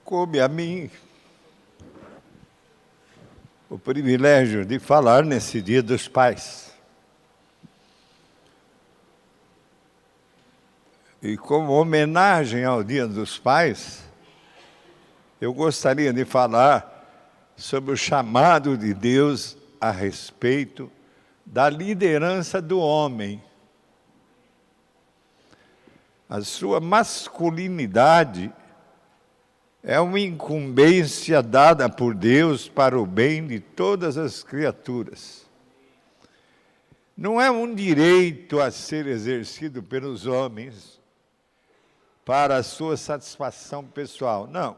Coube a mim o privilégio de falar nesse Dia dos Pais. E como homenagem ao Dia dos Pais, eu gostaria de falar sobre o chamado de Deus a respeito da liderança do homem. A sua masculinidade é uma incumbência dada por Deus para o bem de todas as criaturas. Não é um direito a ser exercido pelos homens para a sua satisfação pessoal, não.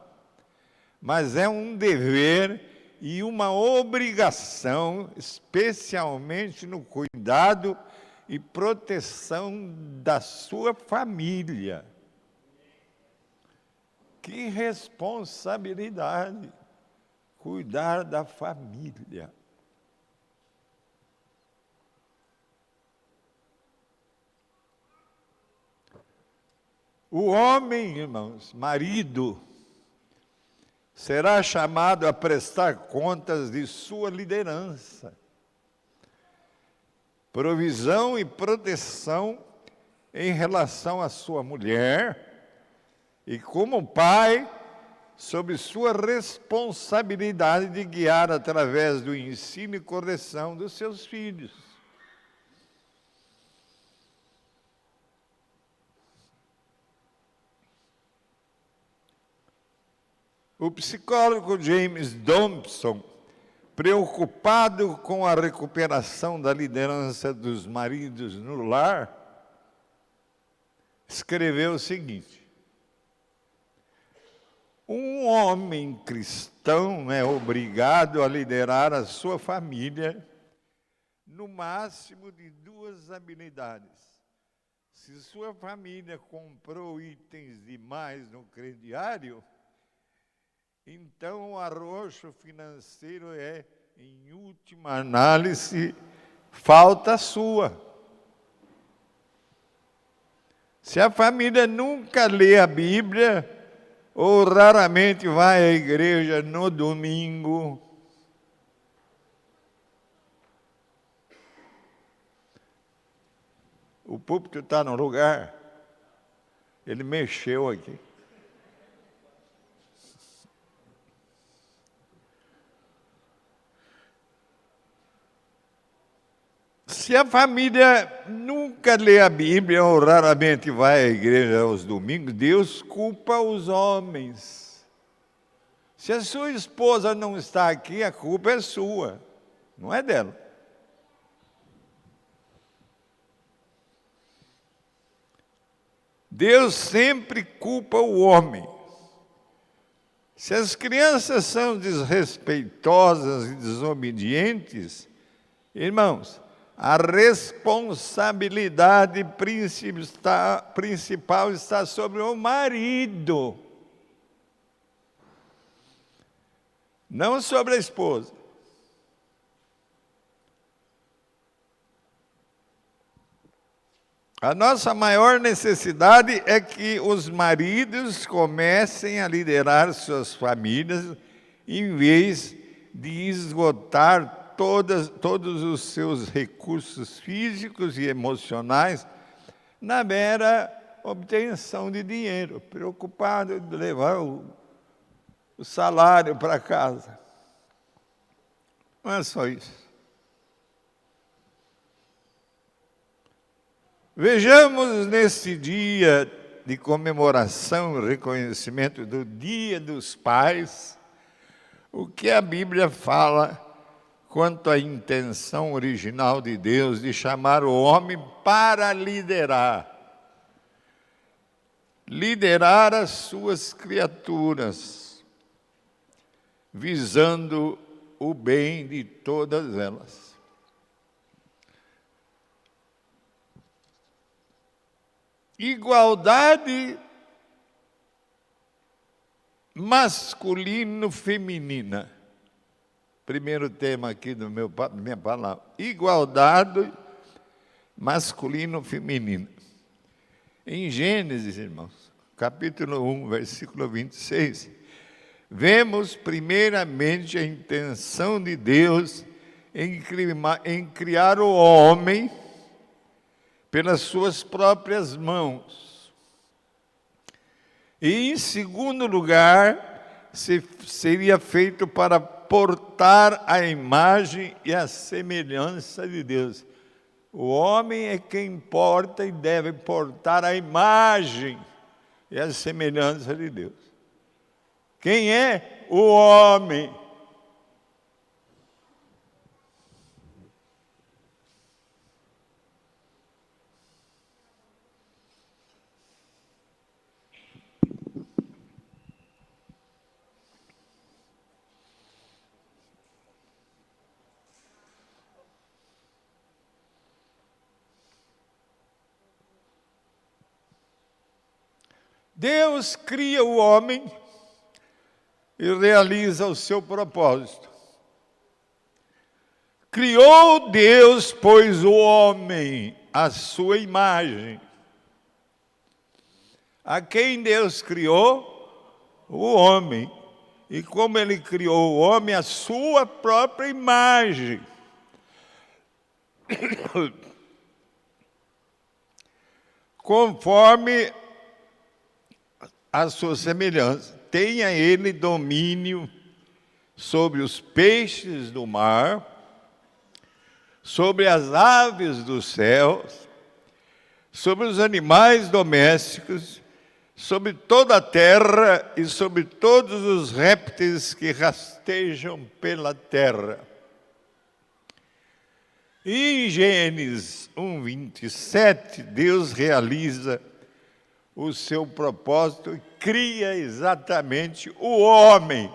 Mas é um dever e uma obrigação, especialmente no cuidado e proteção da sua família. Que responsabilidade cuidar da família. O homem, irmãos, marido, será chamado a prestar contas de sua liderança, provisão e proteção em relação à sua mulher, e como pai, sob sua responsabilidade de guiar através do ensino e correção dos seus filhos. O psicólogo James Dobson, preocupado com a recuperação da liderança dos maridos no lar, escreveu o seguinte: um homem cristão é obrigado a liderar a sua família no máximo de 2 habilidades. Se sua família comprou itens demais no crediário, então o arroxo financeiro é, em última análise, falta sua. Se a família nunca lê a Bíblia, ou raramente vai à igreja no domingo, o púlpito está no lugar, ele mexeu aqui. Se a família nunca lê a Bíblia ou raramente vai à igreja aos domingos, Deus culpa os homens. Se a sua esposa não está aqui, a culpa é sua, não é dela. Deus sempre culpa o homem. Se as crianças são desrespeitosas e desobedientes, irmãos, a responsabilidade principal está sobre o marido, não sobre a esposa. A nossa maior necessidade é que os maridos comecem a liderar suas famílias, em vez de esgotar todos os seus recursos físicos e emocionais na mera obtenção de dinheiro, preocupado de levar o salário para casa. Não é só isso. Vejamos nesse dia de comemoração e reconhecimento do Dia dos Pais, o que a Bíblia fala quanto à intenção original de Deus de chamar o homem para liderar as suas criaturas, visando o bem de todas elas. Igualdade masculino-feminina. Primeiro tema aqui da minha palavra. Igualdade masculino-feminina. Em Gênesis, irmãos, capítulo 1, versículo 26, vemos primeiramente a intenção de Deus em criar o homem pelas suas próprias mãos. E, em segundo lugar, seria feito para portar a imagem e a semelhança de Deus. O homem é quem porta e deve portar a imagem e a semelhança de Deus. Quem é o homem? Deus cria o homem e realiza o seu propósito. Criou Deus, pois, o homem, à sua imagem. A quem Deus criou? O homem. E como Ele criou o homem, à sua própria imagem. Conforme a sua semelhança. Tenha ele domínio sobre os peixes do mar, sobre as aves dos céus, sobre os animais domésticos, sobre toda a terra e sobre todos os répteis que rastejam pela terra. E em Gênesis 1:27, Deus realiza o seu propósito e cria exatamente o homem.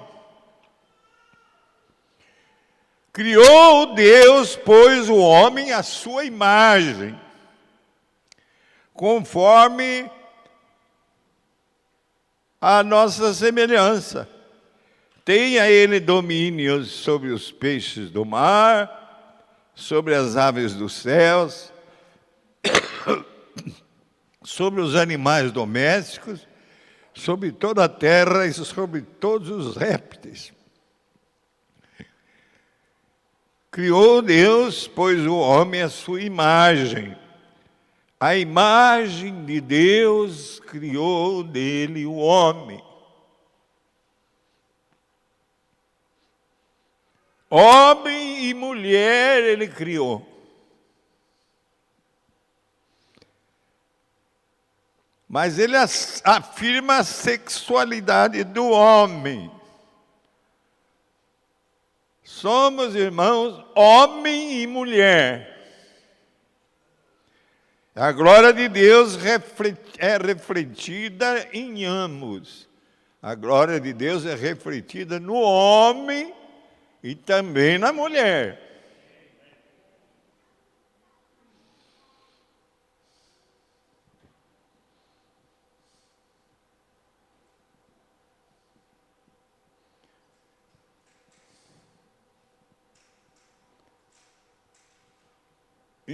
Criou Deus, pois, o homem à sua imagem, conforme a nossa semelhança. Tenha ele domínio sobre os peixes do mar, sobre as aves dos céus, sobre os animais domésticos, sobre toda a terra e sobre todos os répteis. Criou Deus, pois, o homem à sua imagem. A imagem de Deus criou dele o homem. Homem e mulher ele criou. Mas ele afirma a sexualidade do homem. Somos, irmãos, homem e mulher. A glória de Deus é refletida em ambos. A glória de Deus é refletida no homem e também na mulher.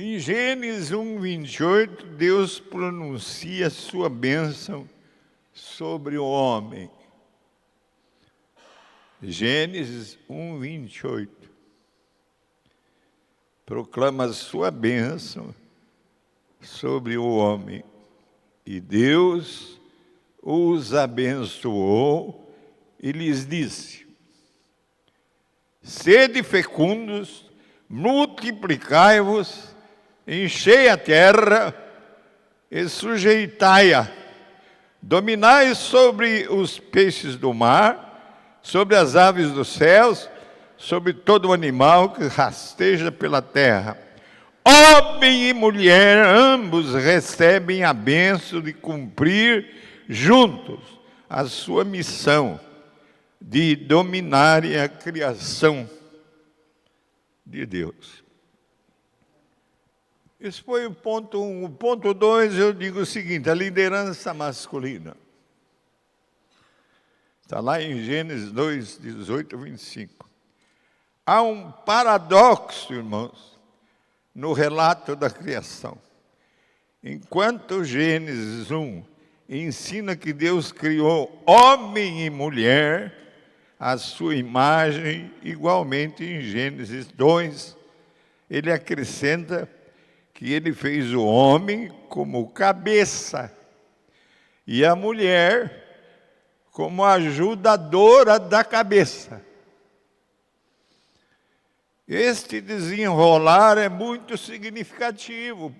Em Gênesis 1:28, Deus pronuncia sua bênção sobre o homem. Gênesis 1:28. Proclama sua bênção sobre o homem. E Deus os abençoou e lhes disse: sede fecundos, multiplicai-vos, enchei a terra e sujeitai-a. Dominai sobre os peixes do mar, sobre as aves dos céus, sobre todo animal que rasteja pela terra. Homem e mulher, ambos recebem a bênção de cumprir juntos a sua missão de dominarem a criação de Deus. Esse foi o ponto 1. O ponto 2, eu digo o seguinte: a liderança masculina. Está lá em Gênesis 2:18-25. Há um paradoxo, irmãos, no relato da criação. Enquanto Gênesis 1 ensina que Deus criou homem e mulher, à sua imagem, igualmente em Gênesis 2, ele acrescenta que ele fez o homem como cabeça e a mulher como ajudadora da cabeça. Este desenrolar é muito significativo.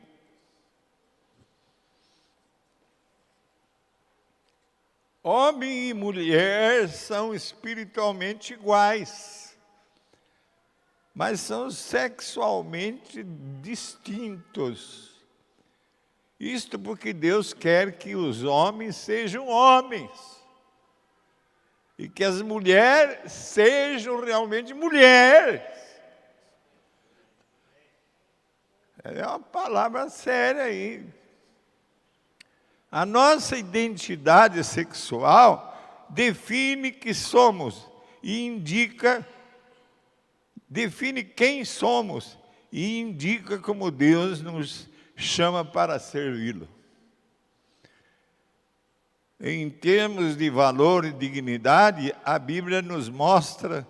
Homem e mulher são espiritualmente iguais, mas são sexualmente distintos. Isto porque Deus quer que os homens sejam homens e que as mulheres sejam realmente mulheres. É uma palavra séria aí. A nossa identidade sexual define que somos e define quem somos e indica como Deus nos chama para servi-lo. Em termos de valor e dignidade, a Bíblia nos mostra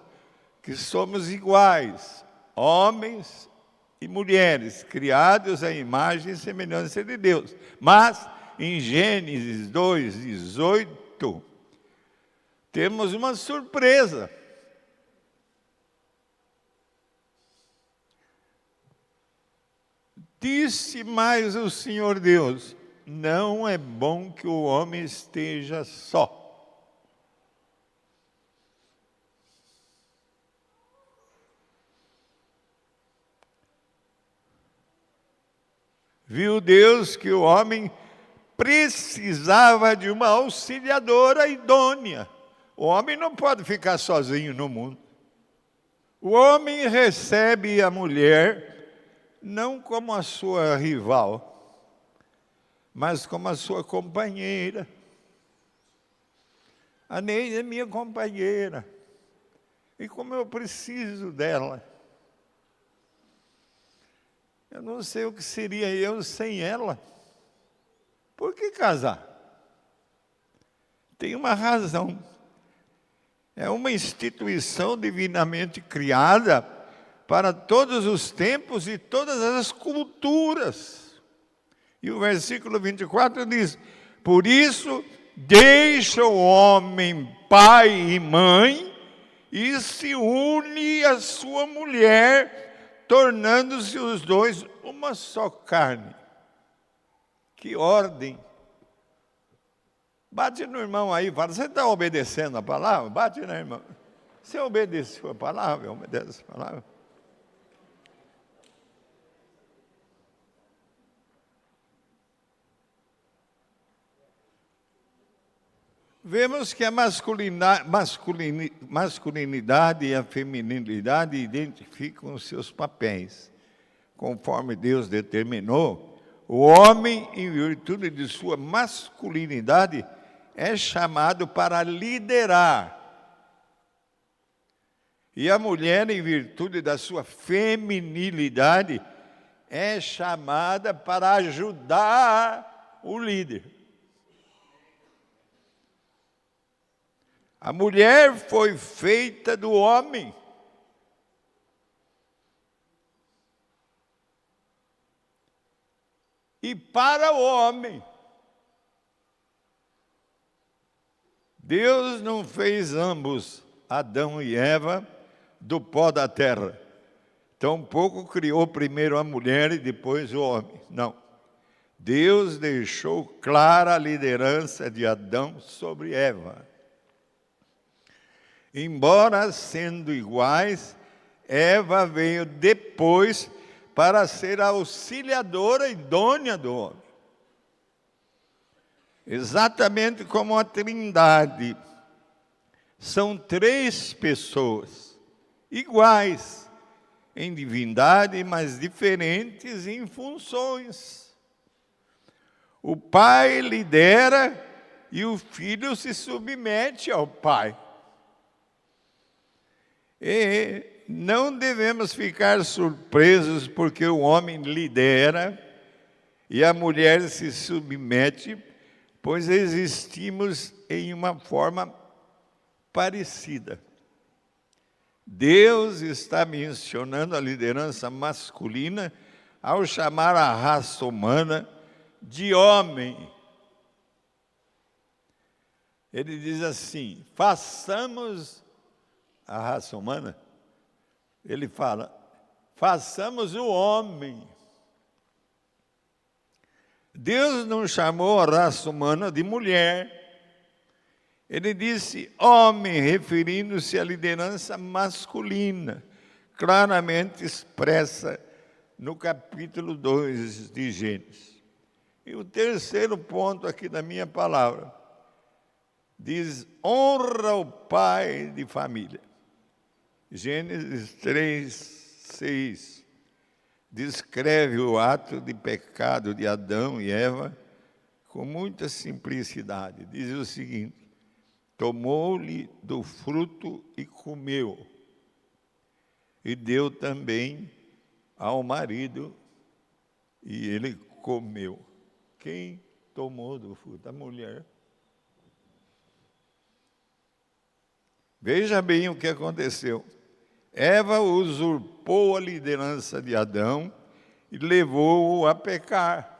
que somos iguais, homens e mulheres, criados à imagem e semelhança de Deus. Mas, em Gênesis 2:18, temos uma surpresa. Disse mais o Senhor Deus: não é bom que o homem esteja só. Viu Deus que o homem precisava de uma auxiliadora idônea. O homem não pode ficar sozinho no mundo. O homem recebe a mulher não como a sua rival, mas como a sua companheira. A Neide é minha companheira. E como eu preciso dela. Eu não sei o que seria eu sem ela. Por que casar? Tem uma razão. É uma instituição divinamente criada para todos os tempos e todas as culturas. E o versículo 24 diz: por isso, deixa o homem pai e mãe e se une à sua mulher, tornando-se os dois uma só carne. Que ordem! Bate no irmão aí, fala: você está obedecendo a palavra? Bate no irmão. Você obedeceu a palavra? Obedece a palavra? Vemos que a masculinidade e a feminilidade identificam os seus papéis. Conforme Deus determinou, o homem, em virtude de sua masculinidade, é chamado para liderar. E a mulher, em virtude da sua feminilidade, é chamada para ajudar o líder. A mulher foi feita do homem. E para o homem. Deus não fez ambos, Adão e Eva, do pó da terra. Tampouco criou primeiro a mulher e depois o homem. Não. Deus deixou clara a liderança de Adão sobre Eva. Embora sendo iguais, Eva veio depois para ser a auxiliadora idônea do homem. Exatamente como a Trindade. São três pessoas, iguais em divindade, mas diferentes em funções. O Pai lidera e o Filho se submete ao Pai. E não devemos ficar surpresos porque o homem lidera e a mulher se submete, pois existimos em uma forma parecida. Deus está mencionando a liderança masculina ao chamar a raça humana de homem. Ele diz assim: façamos a raça humana. Ele fala: façamos o homem. Deus não chamou a raça humana de mulher. Ele disse homem, referindo-se à liderança masculina, claramente expressa no capítulo 2 de Gênesis. E o terceiro ponto aqui da minha palavra diz: honra o pai de família. Gênesis 3, 6 descreve o ato de pecado de Adão e Eva com muita simplicidade. Diz o seguinte: tomou-lhe do fruto e comeu, e deu também ao marido, e ele comeu. Quem tomou do fruto? A mulher. Veja bem o que aconteceu. Eva usurpou a liderança de Adão e levou-o a pecar.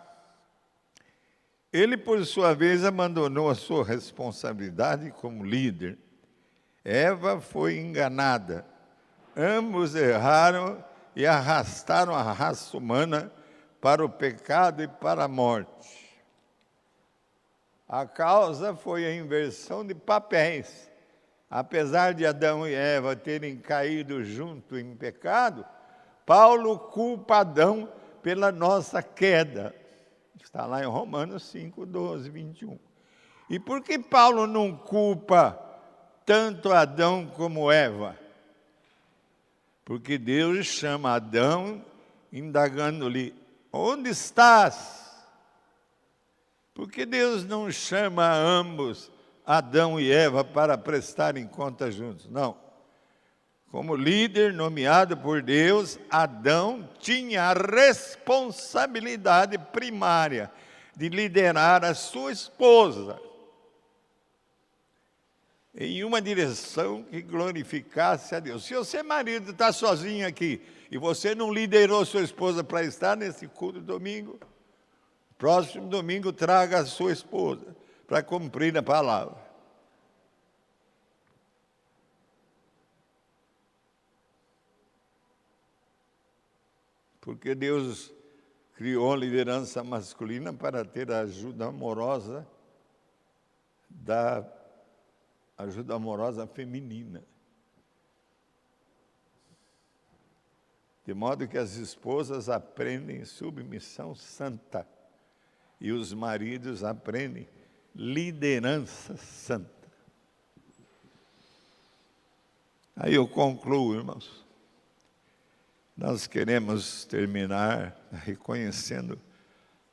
Ele, por sua vez, abandonou a sua responsabilidade como líder. Eva foi enganada. Ambos erraram e arrastaram a raça humana para o pecado e para a morte. A causa foi a inversão de papéis. Apesar de Adão e Eva terem caído junto em pecado, Paulo culpa Adão pela nossa queda. Está lá em Romanos 5, 12, 21. E por que Paulo não culpa tanto Adão como Eva? Porque Deus chama Adão, indagando-lhe: onde estás? Porque Deus não chama ambos, Adão e Eva, para prestarem conta juntos? Não. Como líder nomeado por Deus, Adão tinha a responsabilidade primária de liderar a sua esposa em uma direção que glorificasse a Deus. Se você, marido, está sozinho aqui e você não liderou sua esposa para estar nesse culto domingo, próximo domingo traga a sua esposa para cumprir a palavra. Porque Deus criou a liderança masculina para ter a ajuda amorosa feminina. De modo que as esposas aprendem submissão santa e os maridos aprendem liderança santa. Aí eu concluo, irmãos. Nós queremos terminar reconhecendo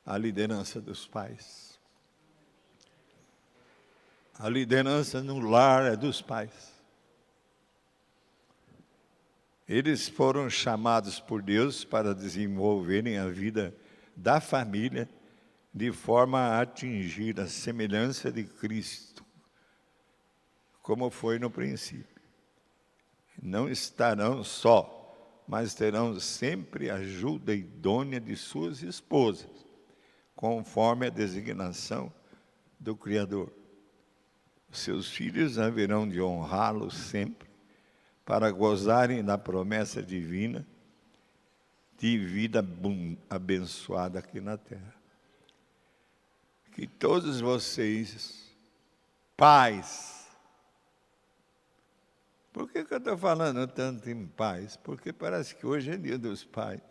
a liderança dos pais. A liderança no lar é dos pais. Eles foram chamados por Deus para desenvolverem a vida da família de forma a atingir a semelhança de Cristo, como foi no princípio. Não estarão só, mas terão sempre a ajuda idônea de suas esposas, conforme a designação do Criador. Seus filhos haverão de honrá-lo sempre, para gozarem da promessa divina de vida abençoada aqui na terra. Que todos vocês, pais, por que eu estou falando tanto em pais? Porque parece que hoje é dia dos pais.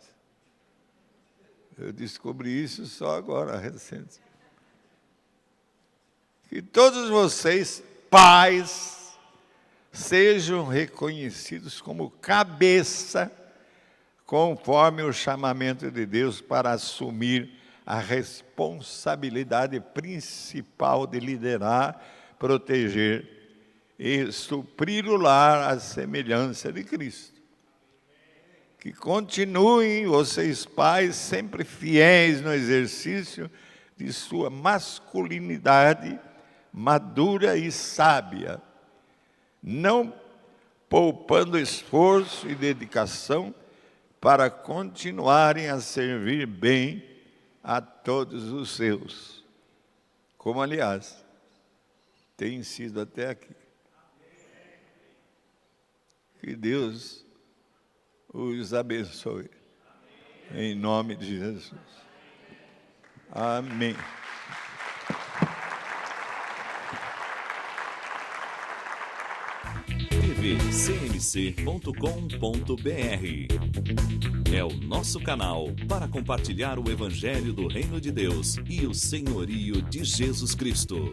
Eu descobri isso só agora, recente. Que todos vocês, pais, sejam reconhecidos como cabeça, conforme o chamamento de Deus para assumir a responsabilidade principal de liderar, proteger e suprir o lar à semelhança de Cristo. Que continuem vocês, pais, sempre fiéis no exercício de sua masculinidade madura e sábia, não poupando esforço e dedicação para continuarem a servir bem a todos os seus, como aliás tem sido até aqui. Que Deus os abençoe, em nome de Jesus. Amém. tvcmc.com.br é o nosso canal para compartilhar o Evangelho do Reino de Deus e o senhorio de Jesus Cristo.